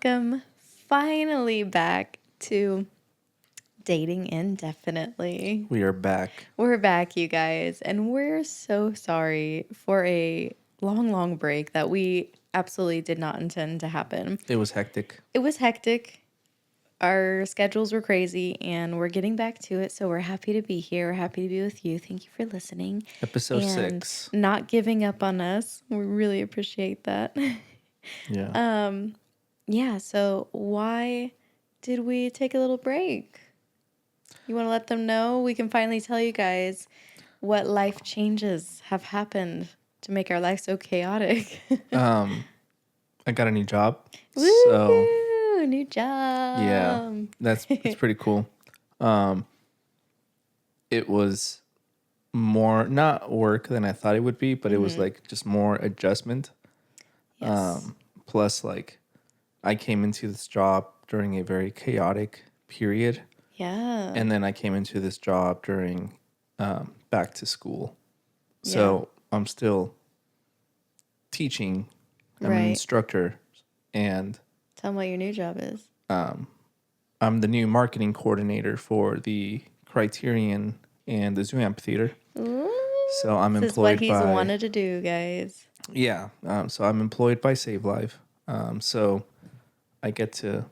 welcome finally back to Dating Indefinitely. We are back. We're back, you guys, and we're so sorry for a long break that we absolutely did not intend to happen. It was hectic. It was hectic. Our schedules were crazy, and we're getting back to it, so we're happy to be here. We're happy to be with you. Thank you for listening. Episode and 6. not giving up on us. We really appreciate that. Yeah. Yeah, so why did we take a little break? You want to let them know? We can finally tell you guys what life changes have happened to make our life so chaotic. I got a new job. So, Woo! New job. yeah. It's pretty cool. It was more not work than I thought it would be, but it was like just more adjustment. Yes. Plus like I came into this job during a very chaotic period. Yeah. And then I came into this job during back to school. So I'm still teaching. I'm an Right. instructor, and Tell them what your new job is. I'm the new marketing coordinator for the Criterion and the Zoo Amphitheater. Ooh, So I'm this is what employed he's by wanted to do, guys. yeah. So I'm employed by Save Life. So I get to,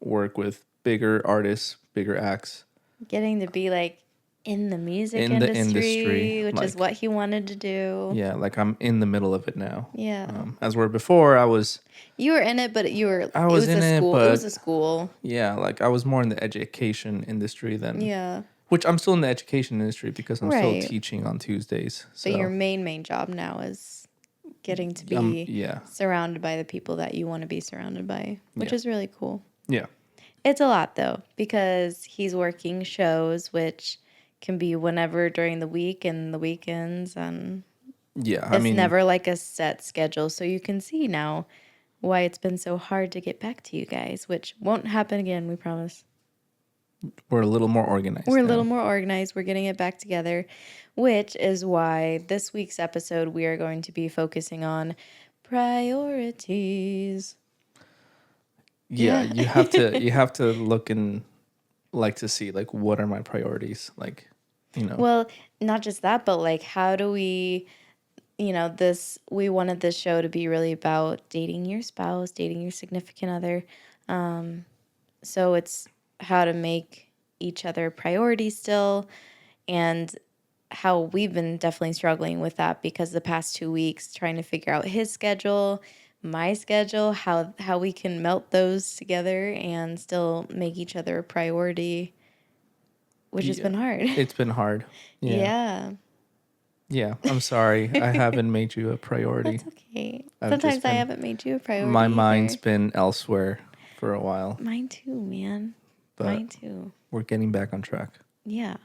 work with bigger artists, bigger acts Getting to be like in the music in the industry, which is like what he wanted to do. yeah, like I'm in the middle of it now. Yeah. As where before I was You were in it, but it I was was a in it, school. It was but a school. yeah, like I was more in the education industry than Yeah. which I'm still in the education industry because I'm still Right. teaching on Tuesdays. But your So main job now is getting to be yeah. surrounded by the people that you want to be surrounded by, which Yeah. is really cool. Yeah. It's a lot though, because he's working shows, which can be whenever during the week and the weekends, and Yeah. it's never like a set schedule. So you can see now why it's been so hard to get back to you guys, which won't happen again, we promise. we're a little more organized. We're a now. little more organized. We're getting it back together, which is why this week's episode we are going to be focusing on priorities. Yeah, Yeah. you have to look and like to see like what are my priorities, like Well, not just that, but like how do we, we wanted this show to be really about dating your spouse, dating your significant other. So it's how to make each other a priority still, and how we've been definitely struggling with that because the past 2 weeks trying to figure out his schedule, my schedule, how we can melt those together and still make each other a priority, which has been hard. It's been hard. Yeah. Yeah, I'm sorry. I haven't made you a priority. That's okay. I've just Sometimes I been- haven't made you a priority. My mind's either. been elsewhere for a while, Mine too, man. but Mine too. we're getting back on track. Yeah.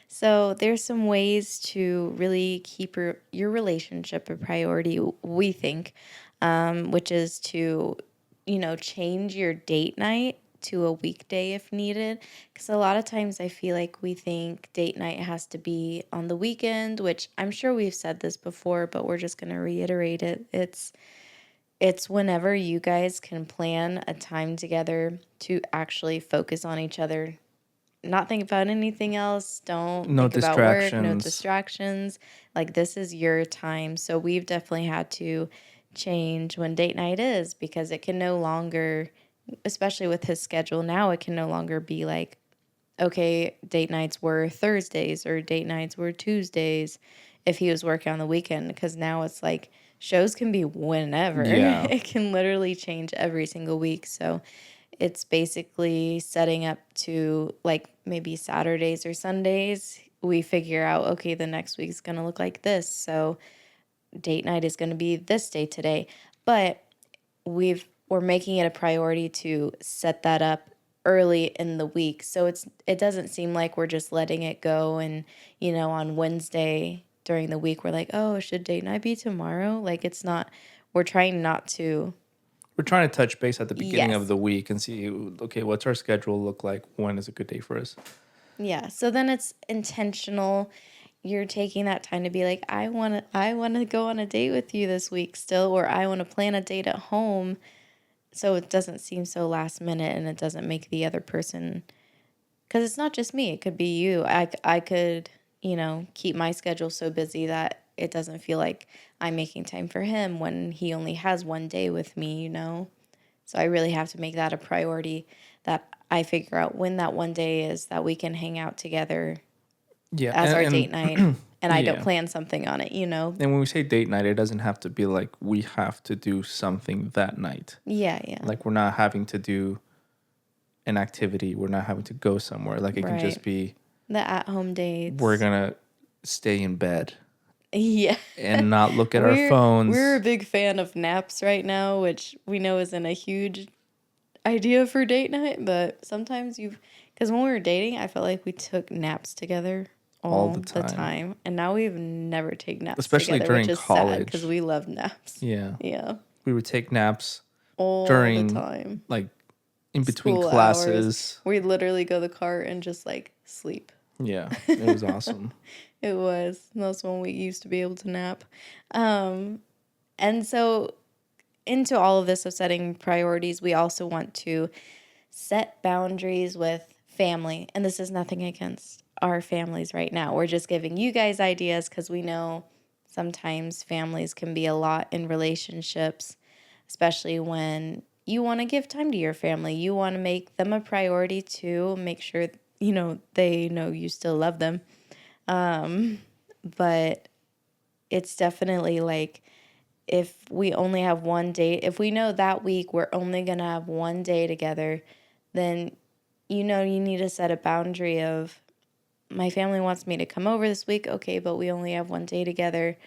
So there's some ways to really keep your relationship a priority, we think, which is to, change your date night to a weekday if needed. Because a lot of times I feel like we think date night has to be on the weekend, which I'm sure we've said this before, but we're just going to reiterate it. It's whenever you guys can plan a time together to actually focus on each other, not think about anything else. Don't No think about work, no distractions. distractions. Like, this is your time. So we've definitely had to change when date night is, because it can no longer, especially with his schedule now, it can no longer be like, okay, date nights were Thursdays or date nights were Tuesdays if he was working on the weekend, because now it's like shows can be whenever. Yeah. It can literally change every single week. So it's basically setting up to like maybe Saturdays or Sundays. We figure out, okay, the next week's going to look like this. So date night is going to be this day today. But we're making it a priority to set that up early in the week. So it doesn't seem like we're just letting it go and, on Wednesday during the week we're like, "Oh, should date night be tomorrow?" Like, it's not. We're trying not to. We're trying to touch base at the beginning Yes. of the week and see, okay, what's our schedule look like? When is a good day for us? Yeah. So then it's intentional. You're taking that time to be like, I want to go on a date with you this week still, or I want to plan a date at home so it doesn't seem so last minute and it doesn't make the other person, because it's not just me, it could be you. I could, keep my schedule so busy that it doesn't feel like I'm making time for him when he only has one day with me. So I really have to make that a priority, that I figure out when that one day is that we can hang out together Yeah, as our date night, and I don't yeah. plan something on it. And when we say date night, it doesn't have to be like we have to do something that night. Yeah, yeah. Like we're not having to do an activity. We're not having to go somewhere. Like it can Right. just be The at-home we're dates. gonna stay in bed Yeah. and not look at our We're a phones. big fan of naps right now, which we know isn't a huge idea for date night, but sometimes because when we were dating, I felt like we took naps together All the all the time, time, and now we've never taken naps especially together, which during is sad because college. we love naps. Yeah, Yeah, we would take naps all the during time. like in between School hours, classes. we literally go to the car and just like sleep. Yeah, it was awesome. It was. That's when we used to be able to nap. Um, and so, into all of this of setting priorities, we also want to set boundaries with family. And this is nothing against our families right now. We're just giving you guys ideas because we know sometimes families can be a lot in relationships, especially when you want to give time to your family. You want to make them a priority to make sure, they know you still love them. But it's definitely like, if we only have one date, if we know that week we're only going to have one day together, then you need to set a boundary of, my family wants me to come over this week, okay, but we only have one day together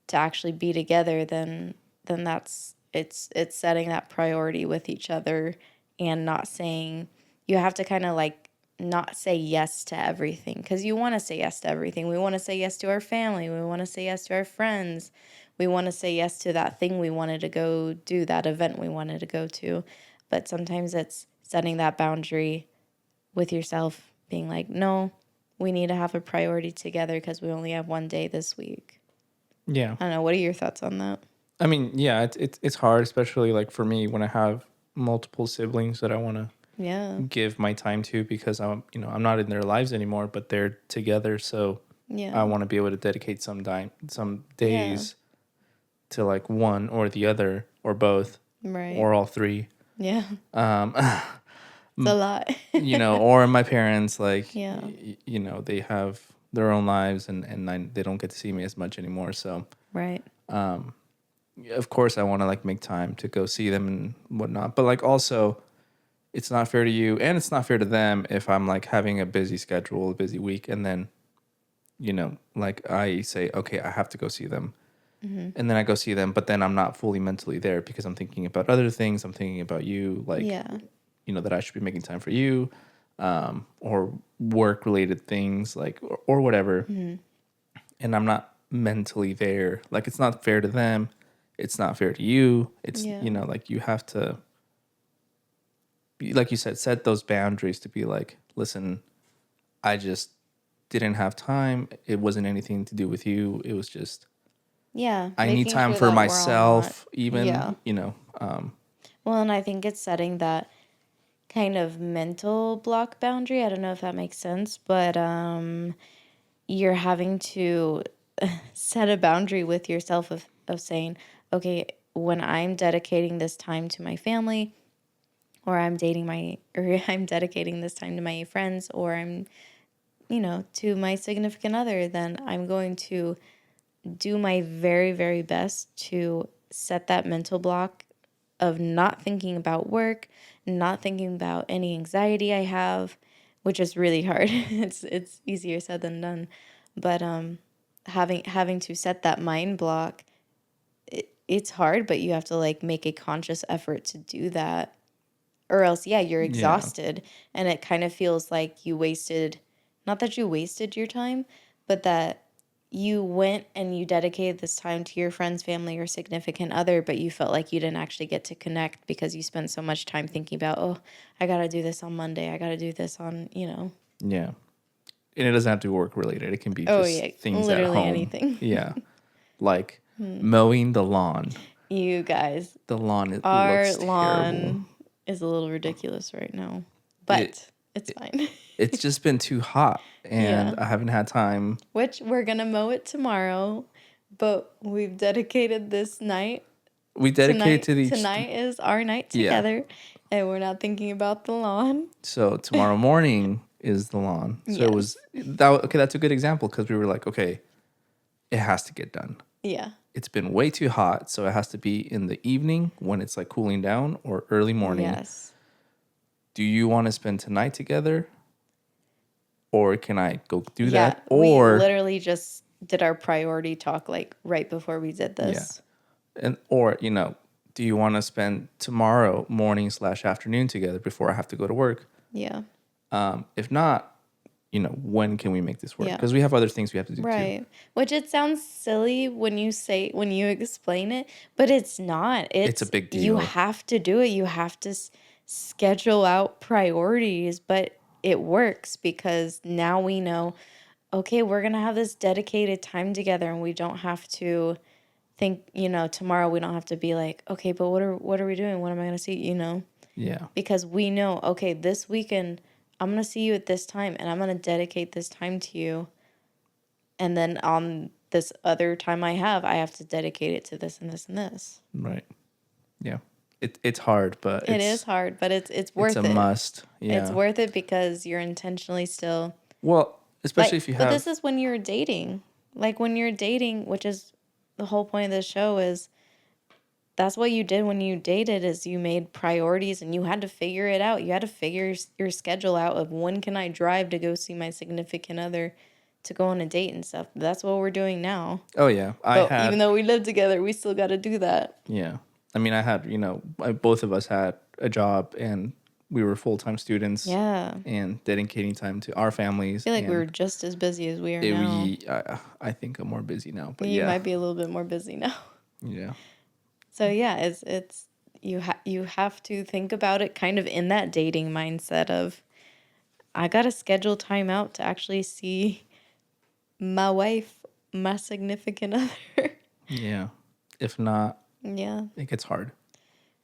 to actually be together, then that's it's setting that priority with each other, and not saying, you have to kind of like not say yes to everything, because you want to say yes to everything. We want to say yes to our family, we want to say yes to our friends, we want to say yes to that thing we wanted to go do, that event we wanted to go to. But sometimes it's setting that boundary with yourself, being like, no, we need to have a priority together because we only have one day this week. Yeah, I don't know. What are your thoughts on that? I mean, yeah, it's hard, especially like for me when I have multiple siblings that I want to Yeah. give my time to because I'm not in their lives anymore, but they're together, so I Yeah. want to be able to dedicate some Yeah. days to like one or the other or both Right. or all three. Yeah. Um, It's a lot. or my parents, like, Yeah. they have their own lives and they don't get to see me as much anymore. So, Right. of course, I want to like make time to go see them and whatnot. But like also, it's not fair to you and it's not fair to them if I'm like having a busy schedule, a busy week, and then, like I say, okay, I have to go see them. And then I go see them, but then I'm not fully mentally there because I'm thinking about other things. I'm thinking about you, like, Yeah. that I should be making time for you, or work related things, like, or whatever. And I'm not mentally there. Like, it's not fair to them. It's not fair to you. It's, Yeah. like you have to, like you said, set those boundaries to be like, listen, I just didn't have time. It wasn't anything to do with you. It was just, Yeah. I need Making time sure for that we're all not. myself, Yeah. even, Well, and I think it's setting that kind of mental block boundary. I don't know if that makes sense, but you're having to set a boundary with yourself of saying, okay, when I'm dedicating this time to my family, or I'm dedicating this time to my friends, or I'm, to my significant other, then I'm going to do my very, very best to set that mental block of not thinking about work, not thinking about any anxiety I have, which is really hard. It's easier said than done. But having to set that mind block, it's hard, but you have to like make a conscious effort to do that. Or else, yeah, you're yeah, exhausted, and it kind of feels like you wasted, not that you wasted your time, but that you went and you dedicated this time to your friends, family, or significant other, but you felt like you didn't actually get to connect because you spent so much time thinking about, oh, I got to do this on Monday. I got to do this on. yeah. And it doesn't have to be work related. It can be Oh, just yeah, things at literally home. anything. Yeah. Like mowing the lawn. You guys, The lawn our looks terrible. lawn is a little ridiculous right now, It, but it's it fine. it's just been too hot, and Yeah. I haven't had time. Which we're gonna mow it tomorrow, but we've dedicated this night. We dedicated Tonight, to each. tonight is our night Yeah. together, and we're not thinking about the lawn. So tomorrow morning is the lawn. So it was Yes. that. Okay, that's a good example because we were like, okay, it has to get done. Yeah. It's been way too hot, so it has to be in the evening when it's like cooling down or early morning. Yes. Do you want to spend tonight together, or can I go do Yeah. that? We Or literally just did our priority talk like right before we did yeah, this. or do you want to spend tomorrow morning / afternoon together before I have to go to work? Yeah. If not, when can we make this work? Yeah. Because we have other things we have to do too. Right. Which it sounds silly when you explain it, but it's not. It's a big You deal. have to do it. You have to schedule out priorities, but it works because now we know, okay, we're going to have this dedicated time together and we don't have to think, tomorrow we don't have to be like, okay, but what are we doing? What am I going to see, Yeah, Because we know, okay, this weekend I'm going to see you at this time and I'm going to dedicate this time to you. And then on this other time I have to dedicate it to this and this and this. right. Yeah, it's hard, but It is hard, but it's it's worth a it. must. It's Yeah. worth it because you're intentionally still Well, especially like, if you but this have. is when you're dating. Like when you're dating, which is the whole point of this show is that's what you did when you dated is you made priorities and you had to figure it out. You had to figure your schedule out of when can I drive to go see my significant other to go on a date and stuff. That's what we're doing now. Oh yeah, But even though we live together, we still got to do that. yeah. I mean, I had both of us had a job and we were full-time students. Yeah. And dedicating time to our families. I feel like we And were just as busy as we are it, now. I think I'm more busy now, but You yeah, might be a little bit more busy now. yeah, So yeah, it's you have to think about it kind of in that dating mindset of I got to schedule time out to actually see my wife, my significant other. yeah. If not, Yeah. it gets hard.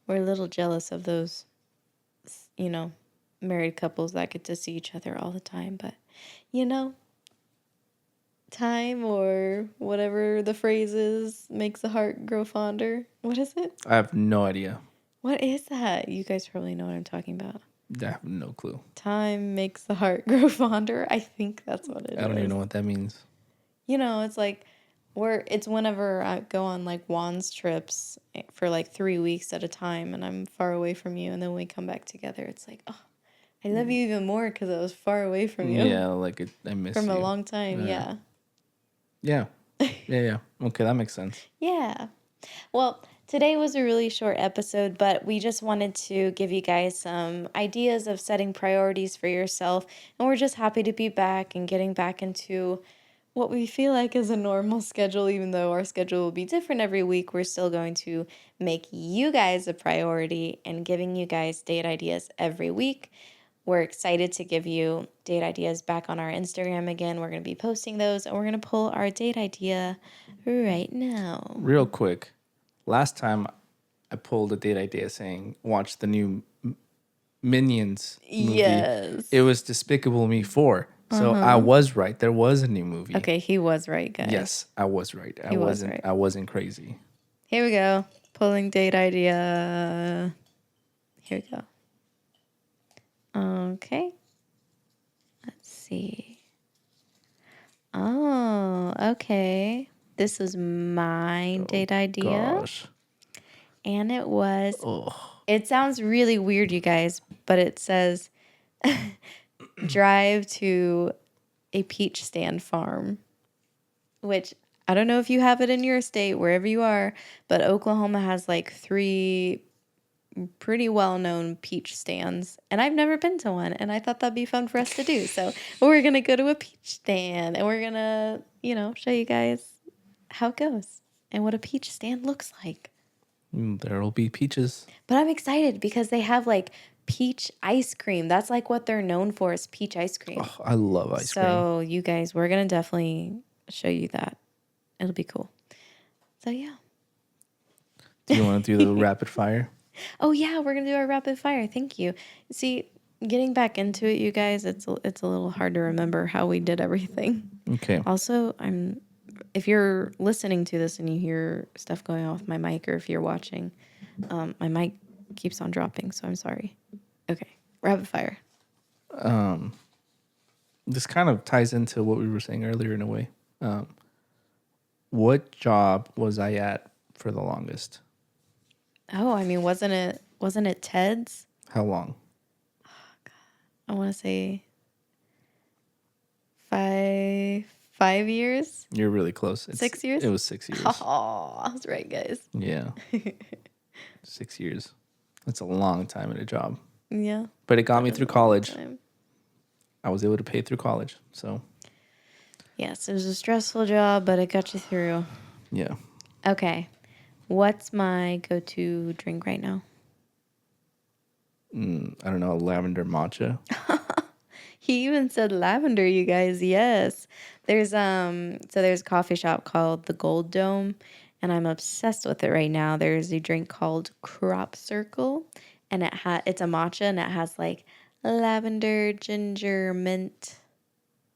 We're a little jealous of those, you know, married couples that get to see each other all the time, but you know, time or whatever the phrase is makes the heart grow fonder. What is it? I have no idea. What is that? You guys probably know what I'm talking about. I have no clue. Time makes the heart grow fonder. I think that's what it is. I don't even know what that means. It's like it's whenever I go on like Juan's trips for like 3 weeks at a time and I'm far away from you and then we come back together. It's like, oh, I love you even more because I was far away from you. Yeah, like I miss From you. a long time. Yeah. Yeah. Yeah. Okay, that makes sense. Yeah. Well, today was a really short episode, but we just wanted to give you guys some ideas of setting priorities for yourself. And we're just happy to be back and getting back into what we feel like is a normal schedule, even though our schedule will be different every week. We're still going to make you guys a priority and giving you guys date ideas every week. We're excited to give you date ideas back on our Instagram again. We're going to be posting those and we're going to pull our date idea right now. Real quick, last time I pulled a date idea saying watch the new Minions movie. Yes. It was Despicable Me 4. So I was right. There was a new movie. Okay, he was right, guys. Yes, I was right. He was right. I wasn't crazy. Here we go. Pulling date idea. Here we go. Okay. Let's see. Oh, okay. This is my date idea. Gosh. And it was. Oh. It sounds really weird, you guys, but it says drive to a peach stand farm, which I don't know if you have it in your state, wherever you are, but Oklahoma has like 3 pretty well-known peach stands, and I've never been to one, and I thought that'd be fun for us to do. So we're gonna go to a peach stand, and we're gonna, show you guys how it goes and what a peach stand looks like. There'll be peaches. But I'm excited because they have like peach ice cream. That's like what they're known for is peach ice cream. Oh, I love ice cream. So you guys, we're gonna definitely show you that. It'll be cool. So yeah. Do you want to do the rapid fire? Oh yeah, we're gonna do our rapid fire. Thank you. See, getting back into it, you guys, it's a little hard to remember how we did everything. Okay. Also, if you're listening to this and you hear stuff going on with my mic, or if you're watching, my mic keeps on dropping, so I'm sorry. Okay, rapid fire. This kind of ties into what we were saying earlier in a way. What job was I at for the longest? Oh, I mean, wasn't it Ted's? How long? I want to say 5 years, You're really close. 6 years. It was 6 years. Oh, I was right, guys. Yeah. 6 years. That's a long time in a job. Yeah, But it got that me is through a long college. time. I was able to pay through college. So, Yes, it was a stressful job, but it got you through. yeah. Okay, what's my go-to drink right now? I don't know, lavender matcha. He even said lavender, you guys. Yes. There's there's a coffee shop called the Gold Dome, and I'm obsessed with it right now. There's a drink called Crop Circle, and it's a matcha, and it has like lavender, ginger, mint.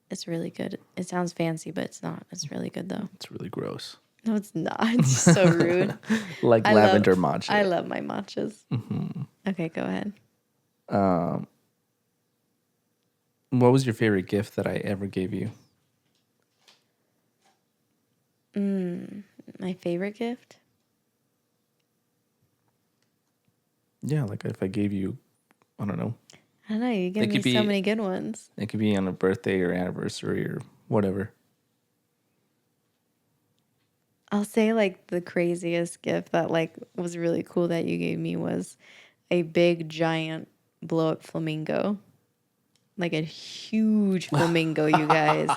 It's really good. It sounds fancy, but it's not. It's really good though. It's really gross. No, it's not. It's so rude. Like lavender matcha. I love my matchas. Okay, go ahead. What was your favorite gift that I ever gave you? My favorite gift? Yeah, like if I gave you, I don't know. I don't know. You give It me could so be- many good ones. It could be on a birthday or anniversary or whatever. I'll say like the craziest gift that like was really cool that you gave me was a big giant blow up flamingo. Like a huge flamingo, you guys.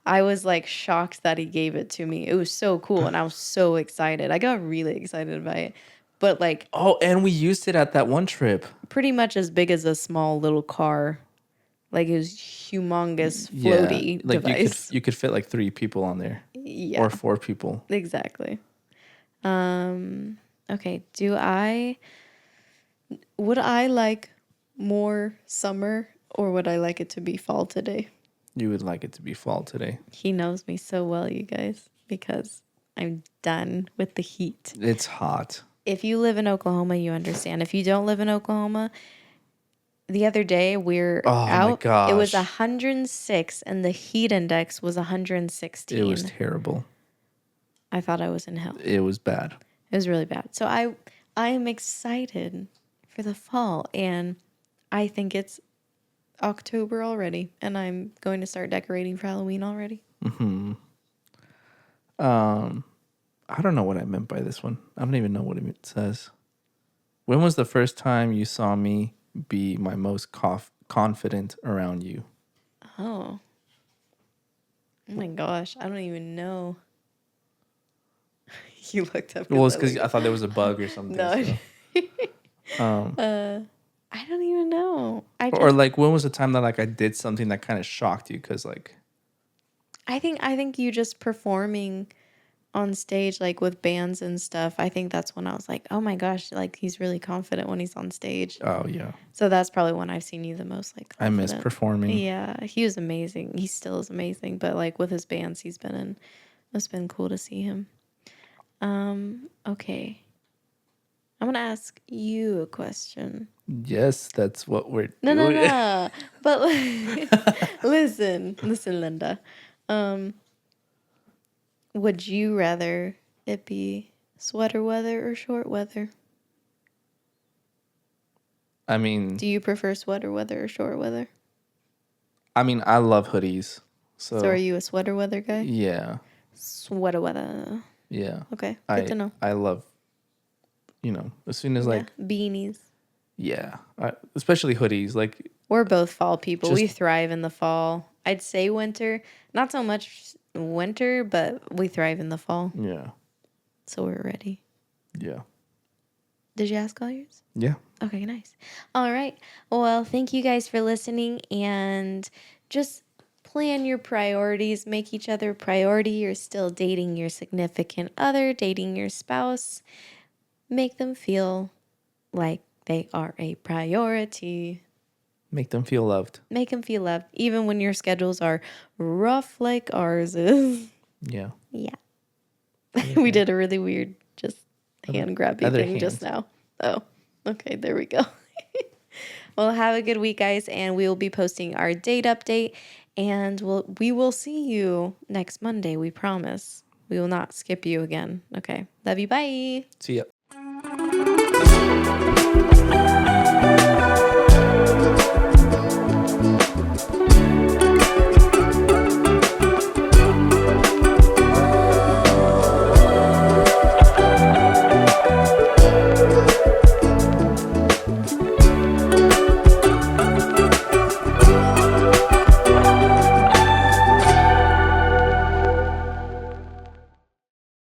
I was like shocked that he gave it to me. It was so cool and I was so excited. I got really excited by it. But like Oh, and we used it at that one trip. pretty much as big as a small little car. Like it was humongous floaty like device. you could fit like 3 people on there. Yeah. Or 4 people. Exactly. Okay, would I like more summer or would I like it to be fall today? You would like it to be fall today. He knows me so well, you guys, because I'm done with the heat. It's hot. If you live in Oklahoma, you understand. If you don't live in Oklahoma, the other day we're Oh out. my It was gosh. 106 and the heat index was 116. It was terrible. I thought I was in hell. It was bad. It was really bad. So I am excited for the fall, and I think it's October already, and I'm going to start decorating for Halloween already. I don't know what I meant by this one. I don't even know what it says. When was the first time you saw me be my most confident around you? Oh. Oh my gosh, I don't even know. You looked up. Well, it's because I thought there was a bug or something. No. So. I don't even know. Or like, when was the time that like I did something that kind of shocked you? Because like, I think you just performing on stage, like with bands and stuff. I think that's when I was like, oh my gosh, like he's really confident when he's on stage. oh yeah, So that's probably when I've seen you the most, like I miss confident. performing. Yeah, he was amazing. He still is amazing. But like with his bands he's been in, it's been cool to see him. Okay. I'm gonna ask you a question. Yes, that's what we're No, doing. no. But listen, Linda. Would you rather it be sweater weather or short weather? I mean, Do you prefer sweater weather or short weather? I love hoodies. So, So are you a sweater weather guy? yeah, Sweater weather. yeah. Okay, good to know. I love, as soon as like, Yeah, beanies. yeah, especially hoodies. Like, We're both fall people. We Just- thrive in the fall. I'd say winter. Not so much winter, but we thrive in the fall. yeah, So we're ready. yeah, Did you ask all yours? yeah. Okay, nice. All right. Well, thank you guys for listening and just plan your priorities. Make each other a priority. You're still dating your significant other, dating your spouse. Make them feel like they are a priority. Make them feel loved. Make them feel loved, even when your schedules are rough like ours is. Yeah. Yeah. Other We hand. did a really weird, just hand grabby Other thing hand. just now. Oh, okay. There we go. Well, have a good week, guys, and we will be posting our date update, and we will see you next Monday. We promise. We will not skip you again. Okay. Love you. Bye. See ya.